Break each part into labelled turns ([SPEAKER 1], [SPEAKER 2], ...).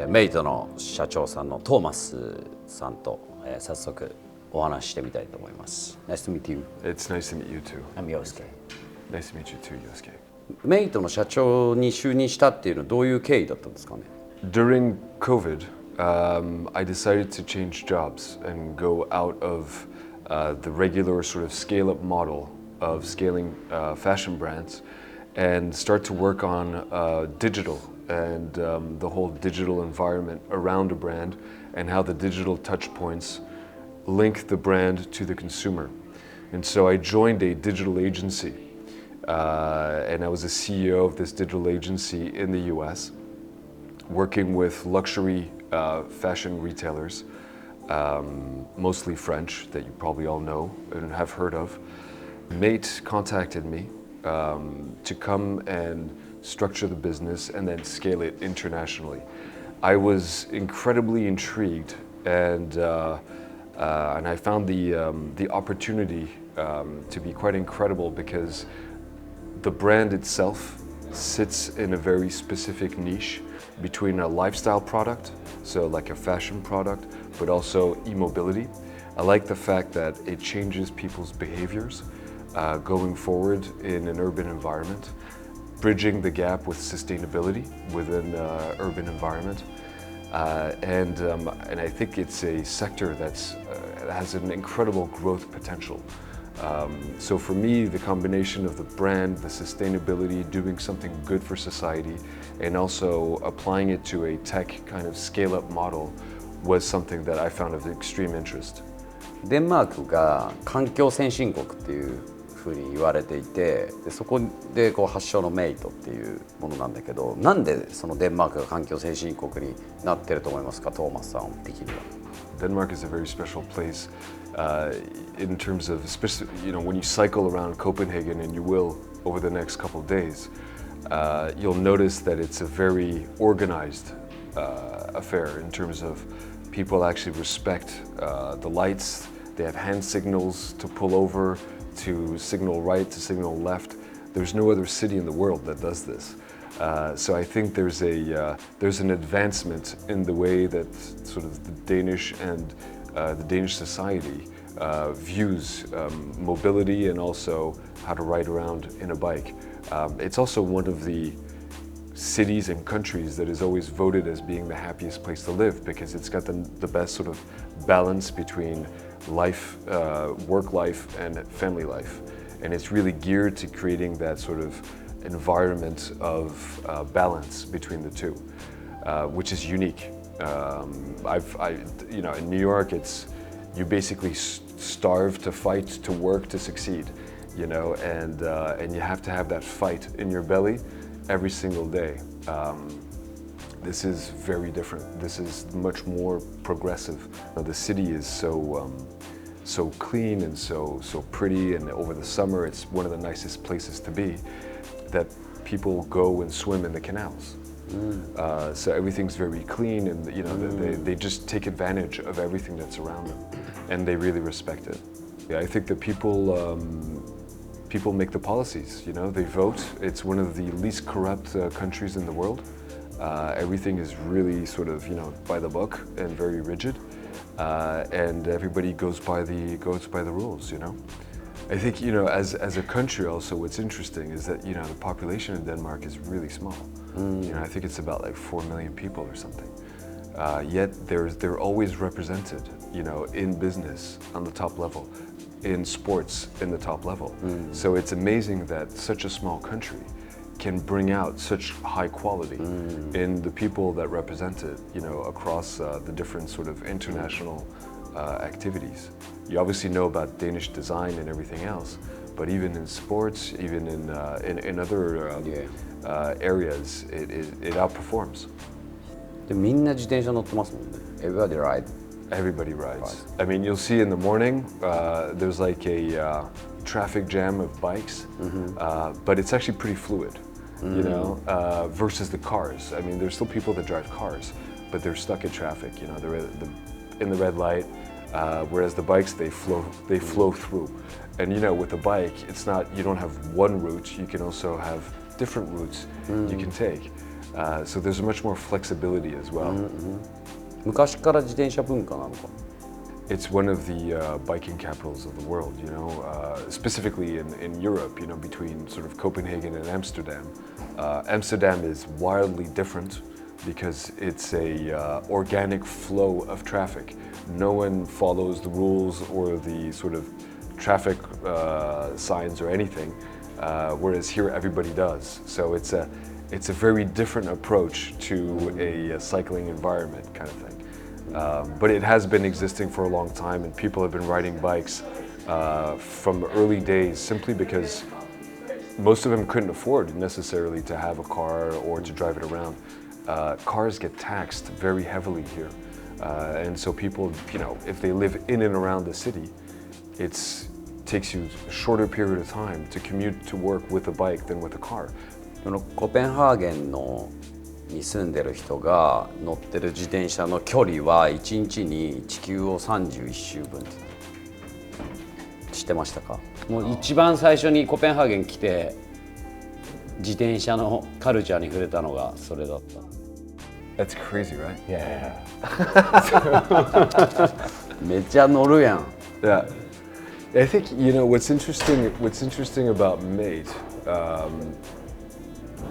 [SPEAKER 1] メイトの社長さんのトーマスさんと、早速お話ししてみたいと思います。Nice to meet you.
[SPEAKER 2] It's nice to meet you too.
[SPEAKER 1] I'm Yosuke.
[SPEAKER 2] Nice to meet you too, Yosuke.
[SPEAKER 1] メイトの社長に就任したっていうのはどういう経緯だったんですかね。
[SPEAKER 2] During COVID, I decided to change jobs and go out of the regular sort of scale-up model of scaling fashion brands and start to work on digital and the whole digital environment around a brand and how the digital touch points link the brand to the consumer. And so I joined a digital agency and I was a CEO of this digital agency in the US, working with luxury fashion retailers, mostly French, that you probably all know and have heard of. Mate contacted me to come and structure the business and then scale it internationally. I was incredibly intrigued and I found the opportunity to be quite incredible because the brand itself sits in a very specific niche between a lifestyle product, so like a fashion product, but also e-mobility. I like the fact that it changes people's behaviors going forward in an urban environment, bridging the gap with sustainability within an urban environment. And I think it's a sector that has an incredible growth potential. So for me, the combination of the brand, the sustainability, doing something good for society, and also applying it to a tech kind of scale-up model was something that I found of extreme interest.
[SPEAKER 1] デンマークが環境先進国っていうふうに言われていて、でそこでこう発祥のメイトっていうものなんだけど、なんでそのデンマークが環境先進国になってると思いますか、トーマスさん的には。
[SPEAKER 2] Denmark is a very special place in terms of, you know, when you cycle around Copenhagen, and you will over the next couple of days, you'll notice that it's a very organized affair in terms of people actually respect the lights. They have hand signals to pull over, to signal right, to signal left. There's no other city in the world that does this. So I think there's an advancement in the way that sort of the Danish and the Danish society views mobility and also how to ride around in a bike. It's also one of the cities and countries that is always voted as being the happiest place to live because it's got the best sort of balance between life, work life, and family life. And it's really geared to creating that sort of environment of balance between the two, which is unique. You know, in New York, you basically starve to fight, to work, to succeed, you know, and you have to have that fight in your belly every single day. This is very different. This is much more progressive. The city is so clean and so pretty, and over the summer, it's one of the nicest places to be. That people go and swim in the canals. So everything's very clean, and you know they just take advantage of everything that's around them, and they really respect it. Yeah, I think that people make the policies. You know, they vote. It's one of the least corrupt countries in the world. Everything is really sort of, you know, by the book and very rigid, and everybody goes by the rules. You know. I think, you know, as a country also, what's interesting is that, you know, the population in Denmark is really small. You know, I think it's about like 4 million people or something. Yet they're always represented, you know, in business on the top level, in sports in the top level. So it's amazing that such a small country can bring out such high quality in the people that represent it, you know, across the different sort of international activities. You obviously know about Danish design and everything else, but even in sports, even in other areas, it outperforms.
[SPEAKER 1] でみんな自転車乗ってますもんね。Everybody ride.
[SPEAKER 2] Everybody rides. I mean, you'll see in the morning, there's like a traffic jam of bikes, but it's actually pretty fluid, you know, versus the cars. I mean, there's still people that drive cars, but they're stuck in traffic, you know, they're in the red light, whereas the bikes, they flow through. And you know, with a bike, it's not, you don't have one route, you can also have different routes you can take. So there's much more flexibility as well.
[SPEAKER 1] 昔から自転車文化なのか。
[SPEAKER 2] It's one of the biking capitals of the world, you know, specifically in Europe, you know, between sort of Copenhagen and Amsterdam. Amsterdam is wildly different because it's a organic flow of traffic. No one follows the rules or the sort of traffic signs or anything, whereas here everybody does. So it's a very different approach to a cycling environment kind of thing. But it has been existing for a long time, and people have been riding bikes from early days simply because most of them couldn't afford necessarily to have a car or to drive it around. Cars get taxed very heavily here, and so people, you know, if they live in and around the city, it takes you a shorter period of time to commute to work with a bike than with a car.
[SPEAKER 1] そのコペンハーゲンに住んでる人が乗ってる自転車の距離は1日に地球を31周分って知ってましたか？もう一番最初にコペンハーゲン来て自転車のカルチャーに触れたのがそれだった。
[SPEAKER 2] That's crazy, right?
[SPEAKER 1] Yeah. めっちゃ乗るやん。
[SPEAKER 2] Yeah. I think, you know, what's interesting about Mate,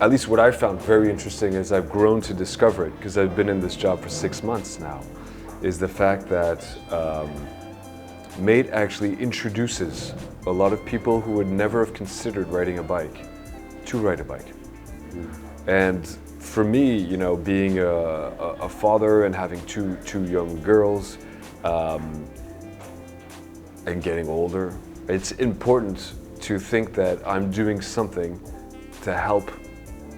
[SPEAKER 2] at least what I found very interesting as I've grown to discover it, because I've been in this job for 6 months now, is the fact that Mate actually introduces a lot of people who would never have considered riding a bike to ride a bike. And for me, you know, being a father and having two young girls, and getting older, it's important to think that I'm doing something to help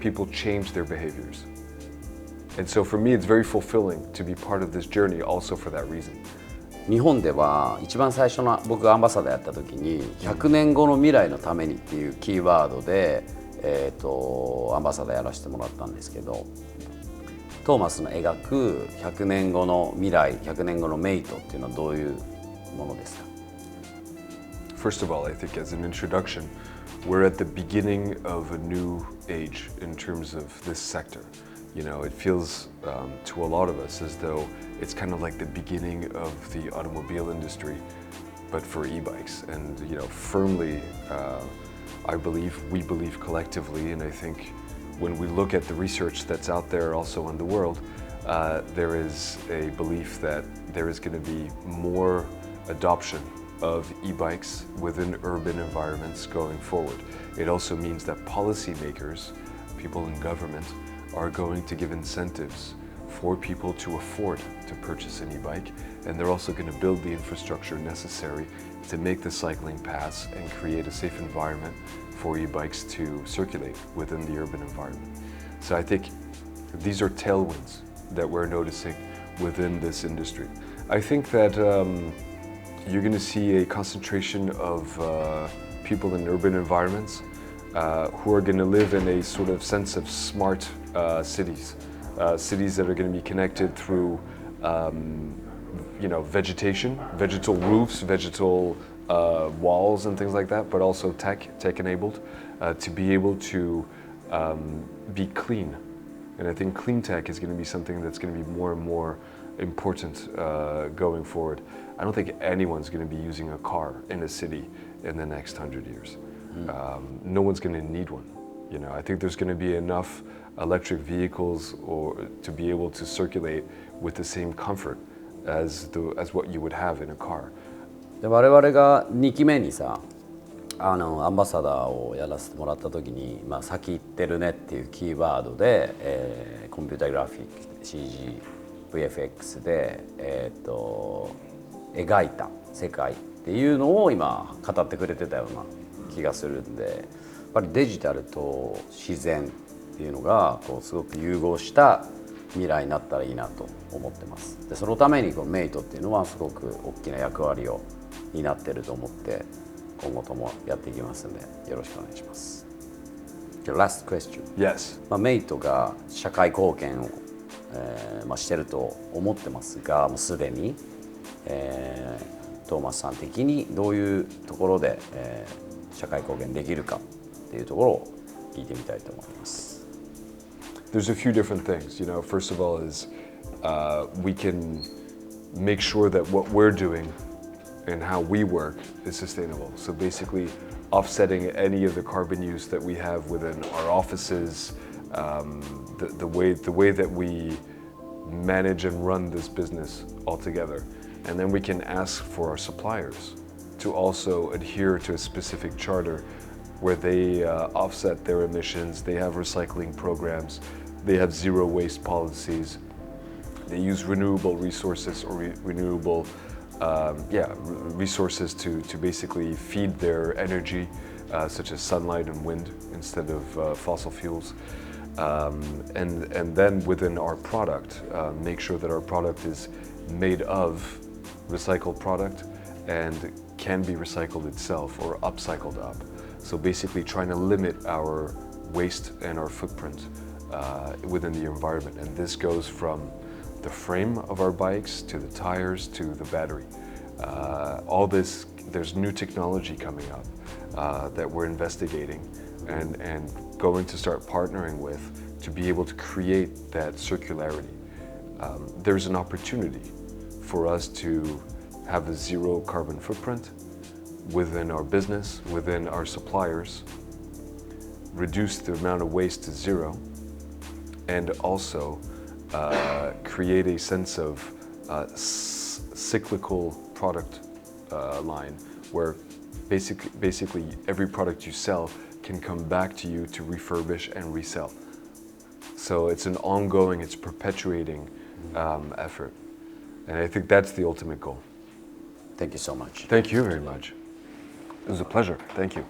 [SPEAKER 2] people change their behaviors. And so for me, it's very fulfilling to be part of this journey also for that reason.
[SPEAKER 1] 日本では一番最初の僕がアンバサダーやった時に100年後の未来のためにっていうキーワードで、アンバサダーやらせてもらったんですけど、トーマスの描く100年後の未来、100年後のメイトっていうのはどういうものですか？
[SPEAKER 2] First of all, I think as an introduction, we're at the beginning of a new age in terms of this sector. You know, it feels to a lot of us as though it's kind of like the beginning of the automobile industry, but for e-bikes. And, you know, firmly, we believe collectively, and I think when we look at the research that's out there also in the world, there is a belief that there is going to be more adoption of e-bikes within urban environments going forward. It also means that policymakers, people in government, are going to give incentives for people to afford to purchase an e-bike, and they're also going to build the infrastructure necessary to make the cycling paths and create a safe environment for e-bikes to circulate within the urban environment. So I think these are tailwinds that we're noticing within this industry. I think that you're going to see a concentration of people in urban environments who are going to live in a sort of sense of smart cities, cities that are going to be connected through, you know, vegetation, vegetal roofs, vegetal walls and things like that, but also tech-enabled to be able to be clean. And I think clean tech is going to be something that's going to be more and more important going forward. I don't think anyone's going to be using a car in a city in the next 100 years. No one's going to need one. You know, I think there's going to be enough electric vehicles to be able to circulate with the same comfort as what you would have in a car.
[SPEAKER 1] で我々が2期目にさアンバサダーをやらせてもらった時に、まあ、先行ってるねっていうキーワードで、コンピュータグラフィック CG VFX で、描いた世界っていうのを今語ってくれてたような気がするんで、やっぱりデジタルと自然っていうのがこうすごく融合した未来になったらいいなと思ってます。でそのためにこのメイトっていうのはすごく大きな役割を担ってると思って今後ともやっていきますのでよろしくお願いします。Last question.
[SPEAKER 2] Yes.
[SPEAKER 1] メイトが社会貢献を、してると思ってますが、もうすでに、トーマスさん的にどういうところで、社会貢献できるかっていうところを聞いてみたいと思います。
[SPEAKER 2] there's a few different things. You know, first of all is we can make sure that what we're doing and how we work is sustainable. So basically offsetting any of the carbon use that we have within our offices, the way that we manage and run this business altogether. And then we can ask for our suppliers to also adhere to a specific charter where they offset their emissions, they have recycling programs, they have zero waste policies, they use renewable resources or renewable resources to basically feed their energy, such as sunlight and wind instead of fossil fuels. And then within our product, make sure that our product is made of recycled product and can be recycled itself or upcycled up. So basically trying to limit our waste and our footprint within the environment. And this goes from the frame of our bikes to the tires to the battery. All this, there's new technology coming up that we're investigating and going to start partnering with to be able to create that circularity. There's an opportunity for us to have a zero carbon footprint within our business, within our suppliers, reduce the amount of waste to zero, and also create a sense of cyclical product line where basically every product you sell can come back to you to refurbish and resell. So it's an ongoing, it's perpetuating effort. And I think that's the ultimate goal.
[SPEAKER 1] Thank you so much.
[SPEAKER 2] Thank you very much. It was a pleasure. Thank you.